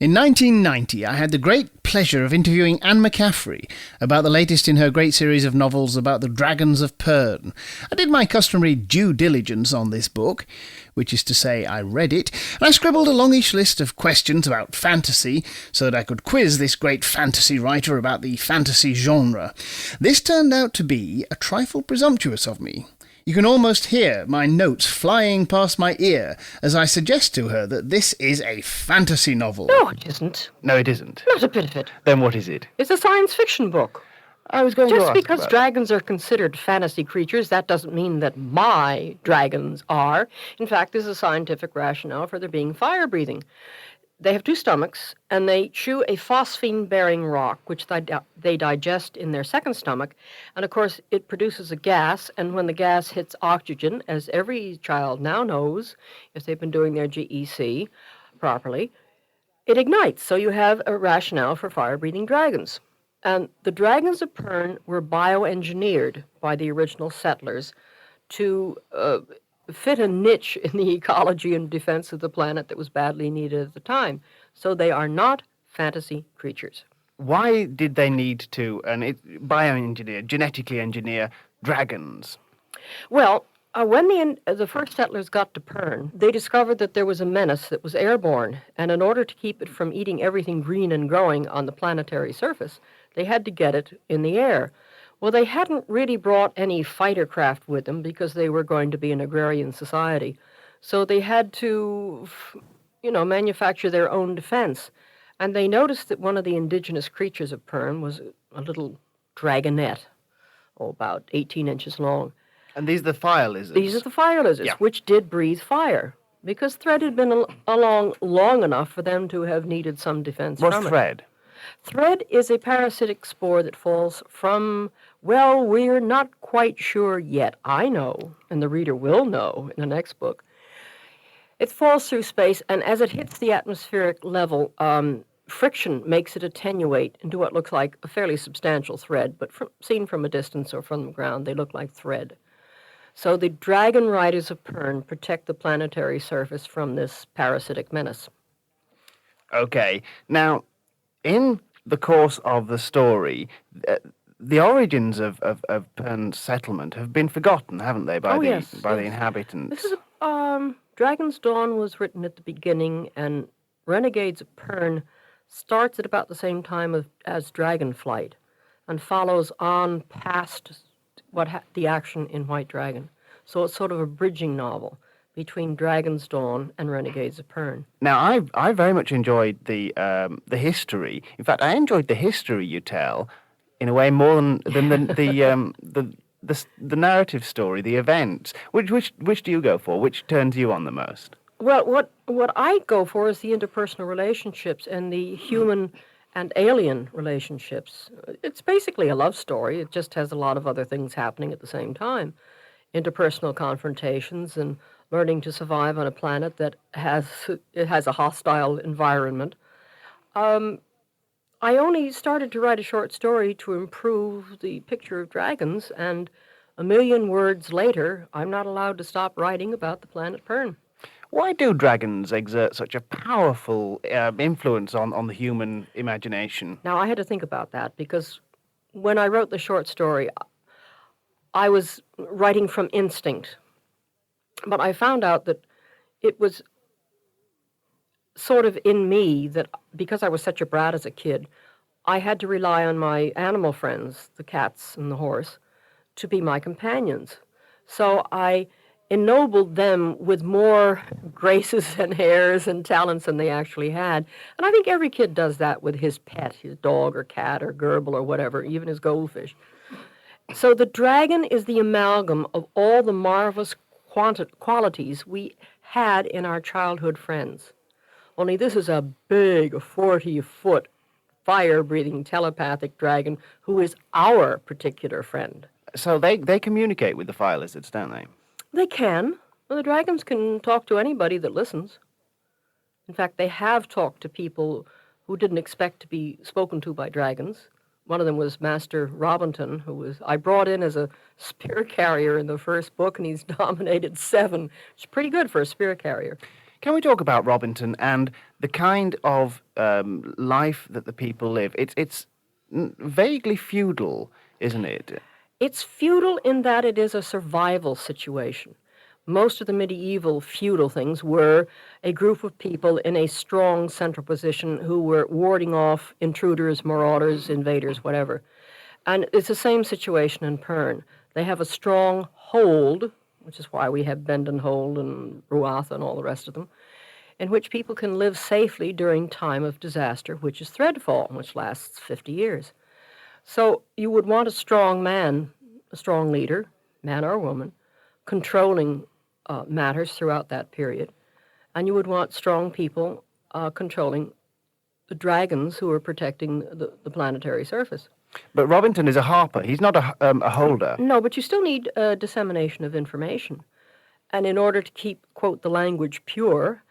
In 1990, I had the great pleasure of interviewing Anne McCaffrey about the latest in her great series of novels about the Dragons of Pern. I did my customary due diligence on this book, which is to say I read it, and I scribbled a longish list of questions about fantasy so that I could quiz this great fantasy writer about the fantasy genre. This turned out to be a trifle presumptuous of me. You can almost hear my notes flying past my ear as I suggest to her that this is a fantasy novel. No, it isn't. No, it isn't. Not a bit of it. Then what is it? It's a science fiction book. I was going to Just ask because about dragons are considered fantasy creatures, that doesn't mean that my dragons are. In fact, there's a scientific rationale for their being fire-breathing. They have two stomachs, and they chew a phosphine-bearing rock, which they digest in their second stomach. And, of course, it produces a gas, and when the gas hits oxygen, as every child now knows, if they've been doing their GEC properly, it ignites. So you have a rationale for fire-breathing dragons. And the Dragons of Pern were bioengineered by the original settlers to fit a niche in the ecology and defense of the planet that was badly needed at the time. So they are not fantasy creatures. why did they need to bioengineer, genetically engineer dragons? Well, when the first settlers got to Pern, they discovered that there was a menace that was airborne, and in order to keep it from eating everything green and growing on the planetary surface, they had to get it in the air. Well, they hadn't really brought any fighter craft with them because they were going to be an agrarian society. So they had to, manufacture their own defense. And they noticed that one of the indigenous creatures of Pern was a little dragonette, about 18 inches long. And these are the fire lizards? These are the fire lizards, Yeah. which did breathe fire, because thread had been along long enough for them to have needed some defense What's from it. thread? Thread is a parasitic spore that falls from, well, we're not quite sure yet. I know, and the reader will know in the next book. It falls through space, and as it hits the atmospheric level, friction makes it attenuate into what looks like a fairly substantial thread, but seen from a distance or from the ground, they look like thread. So the Dragonriders of Pern protect the planetary surface from this parasitic menace. Okay. Now, in the course of the story, the origins of Pern's settlement have been forgotten, haven't they, by the inhabitants? This is Dragon's Dawn was written at the beginning, and Renegades of Pern starts at about the same time as Dragonflight, and follows on past the action in White Dragon. So it's sort of a bridging novel between Dragon's Dawn and Renegades of Pern. Now, I very much enjoyed the history. In fact, I enjoyed the history you tell in a way more than the narrative story, the events. Which do you go for? Which turns you on the most? Well, what I go for is the interpersonal relationships and the human and alien relationships. It's basically a love story. It just has a lot of other things happening at the same time. Interpersonal confrontations and learning to survive on a planet that has a hostile environment. I only started to write a short story to improve the picture of dragons, and 1,000,000 words later, I'm not allowed to stop writing about the planet Pern. Why do dragons exert such a powerful influence on the human imagination? Now, I had to think about that, because when I wrote the short story, I was writing from instinct. But I found out that it was sort of in me that, because I was such a brat as a kid, I had to rely on my animal friends, the cats and the horse, to be my companions. So I ennobled them with more graces and airs and talents than they actually had. And I think every kid does that with his pet, his dog or cat or gerbil or whatever, even his goldfish. So the dragon is the amalgam of all the marvelous qualities we had in our childhood friends. Only this is a big 40-foot fire-breathing telepathic dragon who is our particular friend. So they communicate with the fire lizards, don't they? They can. Well, the dragons can talk to anybody that listens. In fact, they have talked to people who didn't expect to be spoken to by dragons. One of them was Master Robinson, I brought in as a spirit carrier in the first book, and he's nominated 7. It's pretty good for a spirit carrier. Can we talk about Robinson and the kind of life that the people live? It's vaguely feudal, isn't it? It's feudal in that it is a survival situation. Most of the medieval feudal things were a group of people in a strong central position who were warding off intruders, marauders, invaders, whatever. And it's the same situation in Pern. They have a strong hold, which is why we have Bend and Hold and Ruatha and all the rest of them, in which people can live safely during time of disaster, which is Threadfall, which lasts 50 years. So you would want a strong man, a strong leader, man or woman, controlling matters throughout that period. And you would want strong people controlling the dragons who are protecting the planetary surface. But Robinson is a harper. He's not a holder. No, but you still need dissemination of information. And in order to keep, quote, the language pure,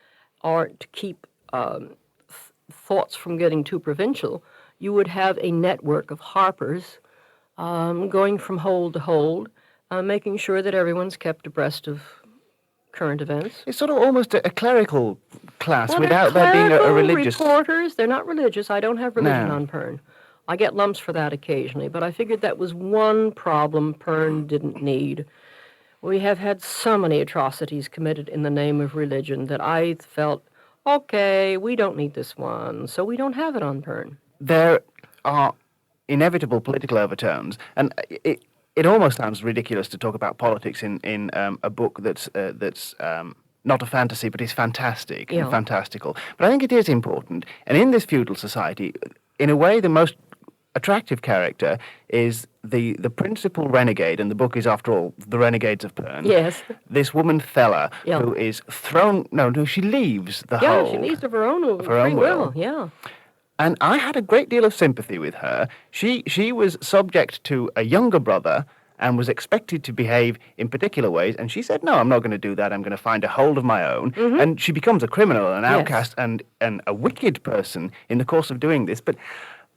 or to keep thoughts from getting too provincial, you would have a network of harpers going from hold to hold, making sure that everyone's kept abreast of current events. It's sort of almost a clerical class Well, without they're there being a clerical religious... reporters. They're not religious. I don't have religion No. on Pern. I get lumps for that occasionally, but I figured that was one problem Pern didn't need. We have had so many atrocities committed in the name of religion that I felt, okay, we don't need this one, so we don't have it on Pern. There are inevitable political overtones, and it almost sounds ridiculous to talk about politics in a book that's not a fantasy, but is fantastic and fantastical. But I think it is important, and in this feudal society, in a way, the most attractive character is the principal renegade, and the book is, after all, The Renegades of Pern. Yes. This woman Thella, Yeah. who is thrown... No, she leaves the Yeah, hold. she leaves of her own her own free will. Yeah. And I had a great deal of sympathy with her. She was subject to a younger brother and was expected to behave in particular ways, and she said, no, I'm not going to do that, I'm going to find a hold of my own. Mm-hmm. And she becomes a criminal, an Yes. outcast, and a wicked person in the course of doing this. But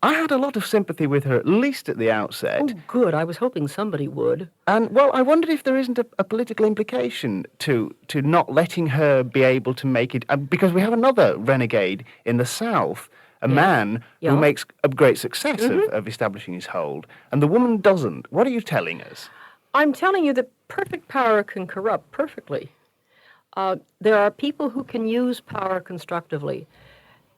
I had a lot of sympathy with her, at least at the outset. Oh, good. I was hoping somebody would. And, well, I wondered if there isn't a political implication to not letting her be able to make it, because we have another renegade in the south, a man Yeah. who makes a great success of establishing his hold, and the woman doesn't. What are you telling us? I'm telling you that perfect power can corrupt perfectly. There are people who can use power constructively.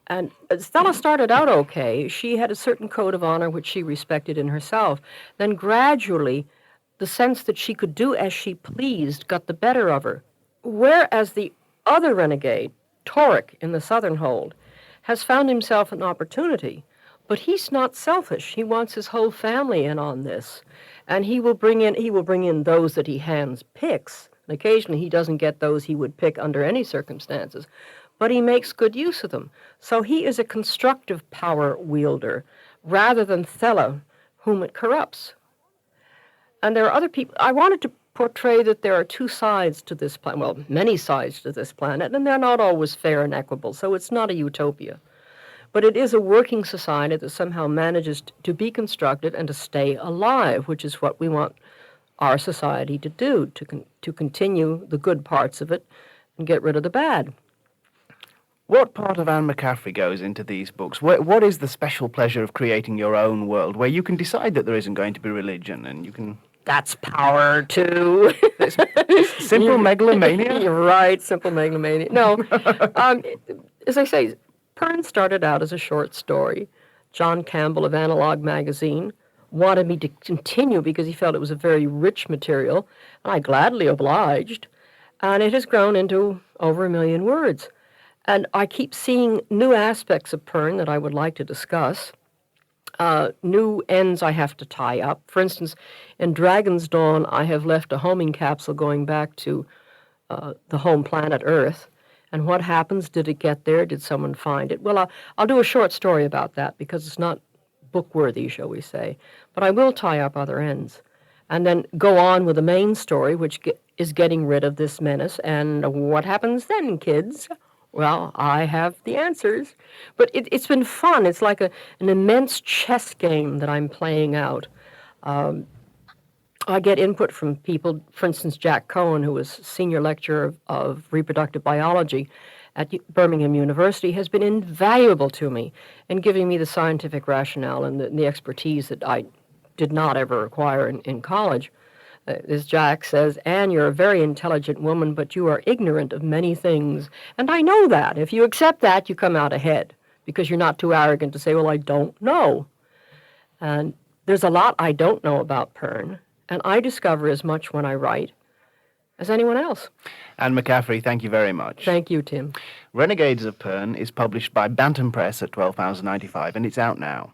And Stella started out okay. She had a certain code of honor which she respected in herself. Then gradually, the sense that she could do as she pleased got the better of her. Whereas the other renegade, Torek in the southern hold, has found himself an opportunity. But he's not selfish. He wants his whole family in on this. And he will bring in those that he handpicks. And occasionally he doesn't get those he would pick under any circumstances. But he makes good use of them. So he is a constructive power wielder rather than Thella, whom it corrupts. And there are other people. I wanted to portray that there are two sides to this planet, well, many sides to this planet, and they're not always fair and equitable, so it's not a utopia. But it is a working society that somehow manages to be constructed and to stay alive, which is what we want our society to do, to continue the good parts of it and get rid of the bad. What part of Anne McCaffrey goes into these books? What is the special pleasure of creating your own world where you can decide that there isn't going to be religion and you can... That's power, too. Simple megalomania? You're right, simple megalomania. No, as I say, Pern started out as a short story. John Campbell of Analog Magazine wanted me to continue because he felt it was a very rich material, and I gladly obliged. And it has grown into over 1 million words. And I keep seeing new aspects of Pern that I would like to discuss. New ends I have to tie up. For instance, in Dragon's Dawn, I have left a homing capsule going back to the home planet Earth. And what happens? Did it get there? Did someone find it? Well, I'll do a short story about that because it's not book-worthy, shall we say. But I will tie up other ends. And then go on with the main story, which is getting rid of this menace. And what happens then, kids? Well, I have the answers. But it's been fun. It's like an immense chess game that I'm playing out. I get input from people, for instance, Jack Cohen, who was senior lecturer of reproductive biology, at Birmingham University has been invaluable to me in giving me the scientific rationale and the expertise that I did not ever acquire in college. As Jack says, Anne, you're a very intelligent woman, but you are ignorant of many things. And I know that. If you accept that, you come out ahead, because you're not too arrogant to say, well, I don't know. And there's a lot I don't know about Pern, and I discover as much when I write as anyone else. Anne McCaffrey, thank you very much. Thank you, Tim. Renegades of Pern is published by Bantam Press at £12.95, and it's out now.